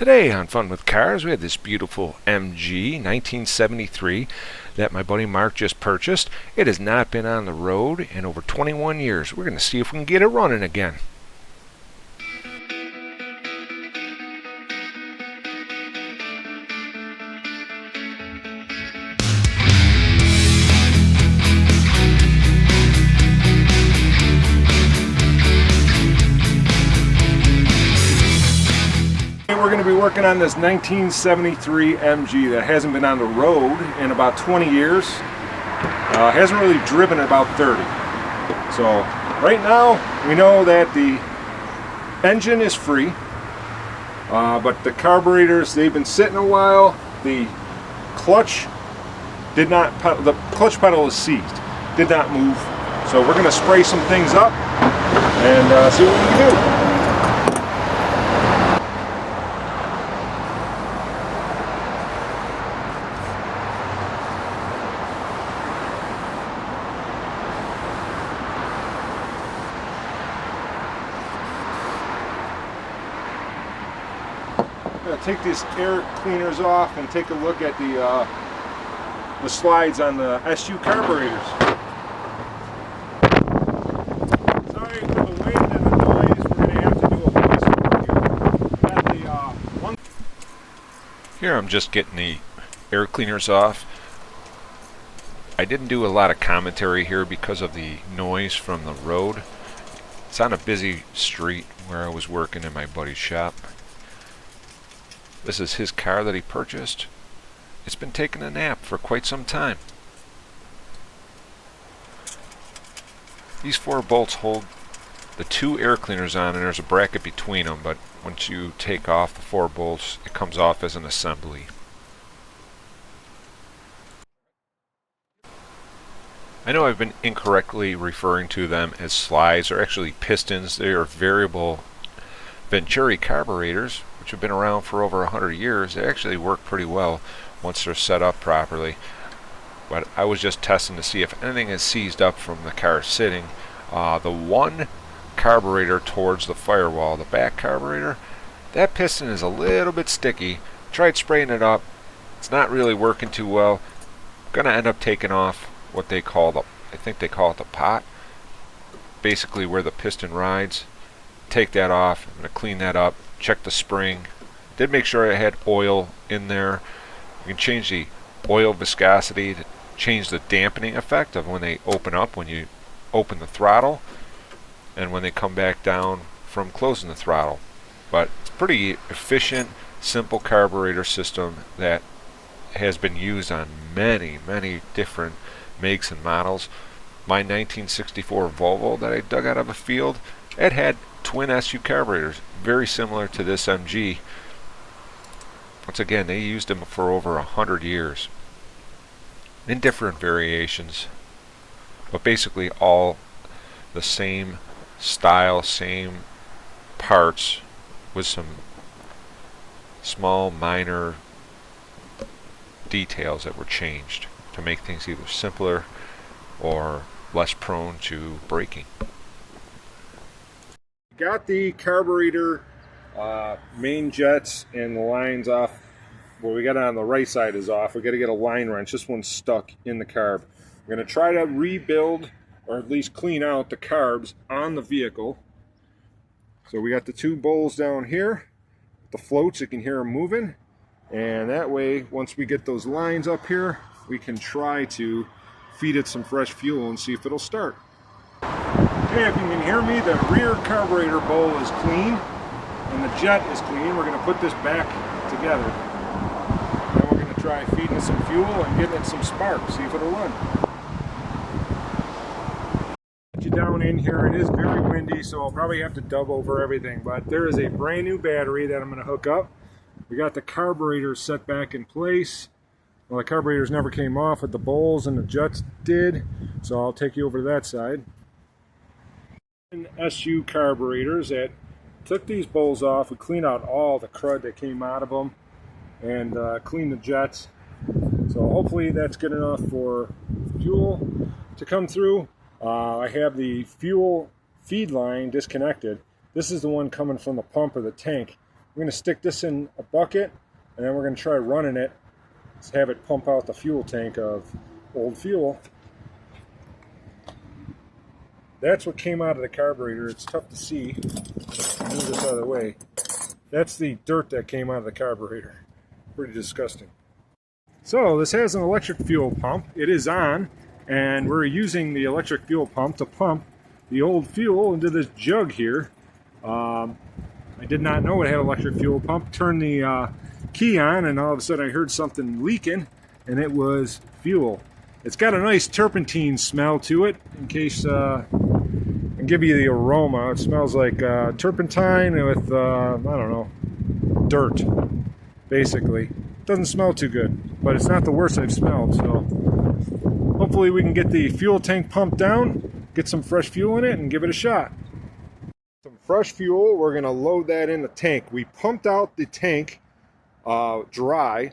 Today on Fun with Cars, we had this beautiful MG 1973 that my buddy Mark just purchased. It has not been on the road in over 21 years. We're going to see if we can get it running again. We're going to be working on this 1973 MG that hasn't been on the road in about 20 years. Hasn't really driven in about 30. So right now we know that the engine is free, but the carburetors, they've been sitting a while. The clutch the clutch pedal is seized, did not move. So we're going to spray some things up and see what we can do. Take these air cleaners off and take a look at the slides on the SU carburetors. Sorry for the wind and the noise. We're going to have to do a voice here. Here I'm just getting the air cleaners off. I didn't do a lot of commentary here because of the noise from the road. It's on a busy street where I was working in my buddy's shop. This is his car that he purchased. It's been taking a nap for quite some time. These 4 bolts hold the 2 air cleaners on, and there's a bracket between them, but once you take off the 4 bolts, it comes off as an assembly. I know I've been incorrectly referring to them as slides. They're actually pistons. They are variable Venturi carburetors, which have been around for over 100 years. They actually work pretty well once they're set up properly. But I was just testing to see if anything is seized up from the car sitting. The one carburetor towards the firewall, the back carburetor, that piston is a little bit sticky. Tried spraying it up. It's not really working too well. Gonna end up taking off what they call I think they call it the pot. Basically where the piston rides. Take that off. I'm going to clean that up, check the spring. Did make sure I had oil in there. You can change the oil viscosity to change the dampening effect of when they open up, when you open the throttle, and when they come back down from closing the throttle. But it's a pretty efficient, simple carburetor system that has been used on many different makes and models. My 1964 Volvo that I dug out of a field, it had twin SU carburetors, very similar to this MG. Once again, they used them for over 100 years in different variations, but basically all the same style, same parts, with some small minor details that were changed to make things either simpler or less prone to breaking. Got the carburetor main jets and the lines off. Where we got it on the right side is off. We got to get a line wrench. This one's stuck in the carb. We're going to try to rebuild, or at least clean out, the carbs on the vehicle. So we got the 2 bowls down here, the floats. You can hear them moving, and that way, once we get those lines up here, we can try to feed it some fresh fuel and see if it'll start. Okay, if you can hear me, the rear carburetor bowl is clean and the jet is clean. We're going to put this back together. Then we're going to try feeding it some fuel and getting it some spark, see if it'll run. Get you down in here. It is very windy, so I'll probably have to dub over everything, but there is a brand new battery that I'm going to hook up. We got the carburetor set back in place. Well, the carburetors never came off, but the bowls and the jets did, so I'll take you over to that side. SU carburetors that took these bowls off. We cleaned out all the crud that came out of them and cleaned the jets. So hopefully that's good enough for fuel to come through. I have the fuel feed line disconnected. This is the one coming from the pump or the tank. We're going to stick this in a bucket, and then we're going to try running it. Let's have it pump out the fuel tank of old fuel. That's what came out of the carburetor. It's tough to see. Move this out of the way. That's the dirt that came out of the carburetor. Pretty disgusting. So this has an electric fuel pump. It is on, and we're using the electric fuel pump to pump the old fuel into this jug here. I did not know it had an electric fuel pump. Turned the key on, and all of a sudden I heard something leaking, and it was fuel. It's got a nice turpentine smell to it. In case I can give you the aroma, it smells like turpentine with I don't know, dirt, basically. It doesn't smell too good, but it's not the worst I've smelled. So hopefully we can get the fuel tank pumped down, get some fresh fuel in it, and give it a shot. Some fresh fuel, we're going to load that in the tank. We pumped out the tank dry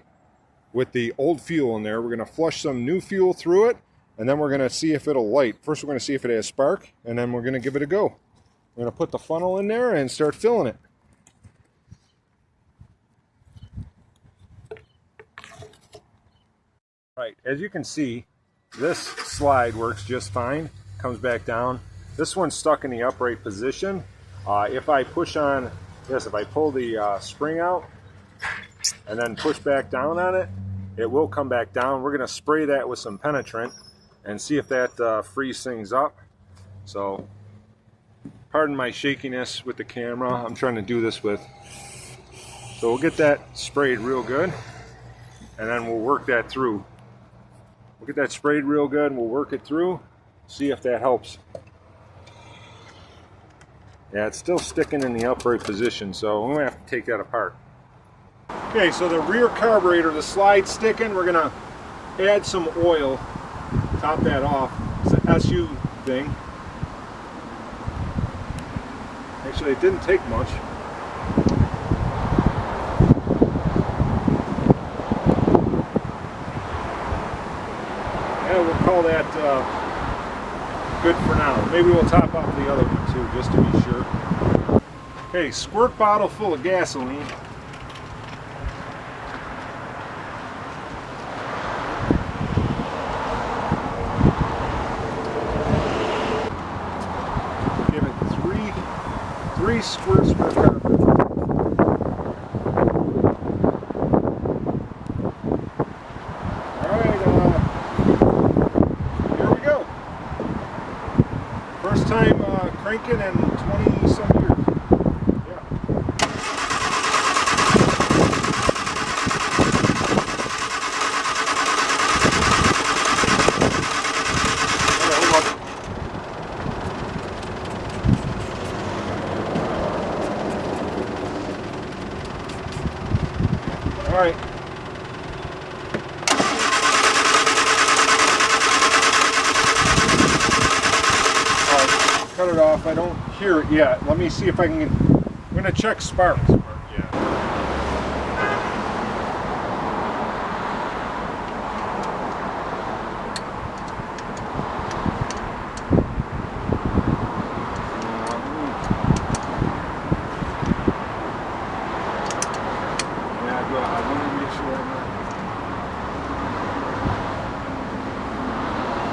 with the old fuel in there. We're going to flush some new fuel through it, and then we're going to see if it'll light. First we're going to see if it has spark, and then we're going to give it a go. We're going to put the funnel in there and start filling it. Right, as you can see, this slide works just fine. Comes back down. This one's stuck in the upright position. If I push on this, if I pull the spring out and then push back down on it, it will come back down. We're going to spray that with some penetrant and see if that frees things up. So, pardon my shakiness with the camera. I'm trying to do this with. So we'll get that sprayed real good, and then we'll work that through. We'll get that sprayed real good, and we'll work it through, see if that helps. Yeah, it's still sticking in the upright position, so I'm going to have to take that apart. Okay, so the rear carburetor, the slide's sticking. We're going to add some oil, top that off. It's an SU thing. Actually, it didn't take much. Yeah, we'll call that good for now. Maybe we'll top off the other one too, just to be sure. Okay, squirt bottle full of gasoline. Give it three squirts per carburetor. First time cranking in 20-some years. Yeah. All right. Cut it off. I don't hear it yet. Let me see if I can. I'm going to check sparks. Yeah. Yeah, good. I want to make sure I'm not.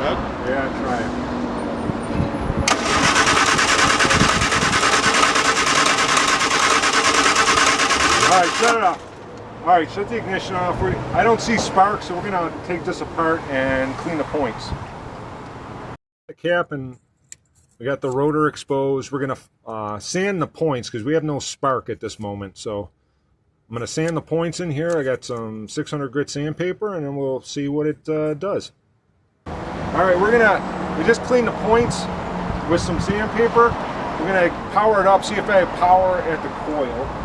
Yep. Yeah, try it. All right, shut it off. All right, shut the ignition off. I don't see sparks, so we're going to take this apart and clean the points. The cap, and we got the rotor exposed. We're going to sand the points because we have no spark at this moment. So I'm going to sand the points in here. I got some 600 grit sandpaper, and then we'll see what it does. All right, we just cleaned the points with some sandpaper. We're going to power it up, see if I have power at the coil.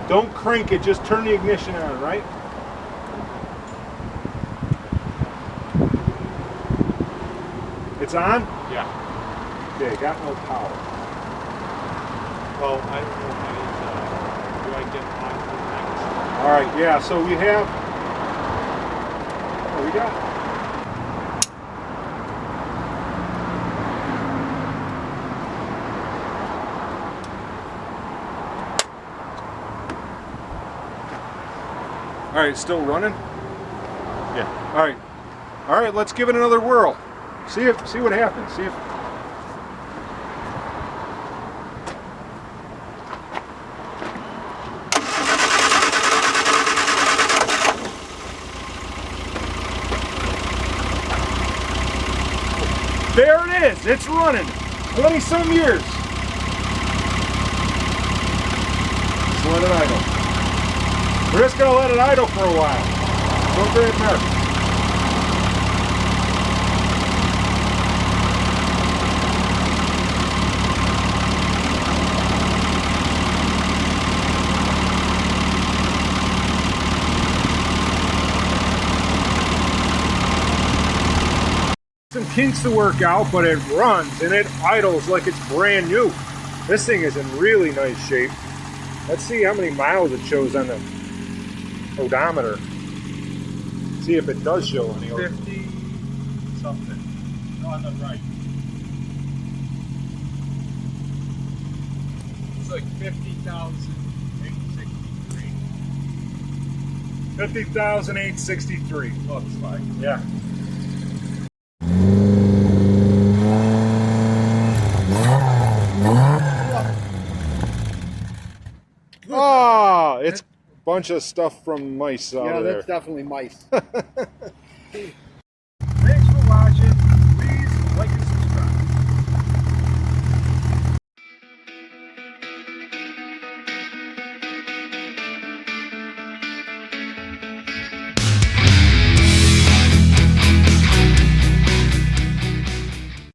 Don't crank it, just turn the ignition on, right? It's on? Yeah. Okay, got no power. Well, I don't know how do I get on the next? All right, yeah, so we have, what we got? All right, still running? Yeah. All right. All right, let's give it another whirl. See what happens. See if There it is. It's running. 20-some years. Just let it idle. We're just going to let it idle for a while. Don't grab Mark. Some kinks to work out, but it runs and it idles like it's brand new. This thing is in really nice shape. Let's see how many miles it shows on the odometer. See if it does show any. 50 something. No, on the right. It's like 50,863. 50,863. Looks like. Yeah. Ah, it's a bunch of stuff from mice out Yeah, there. that's definitely mice. Thanks for watching.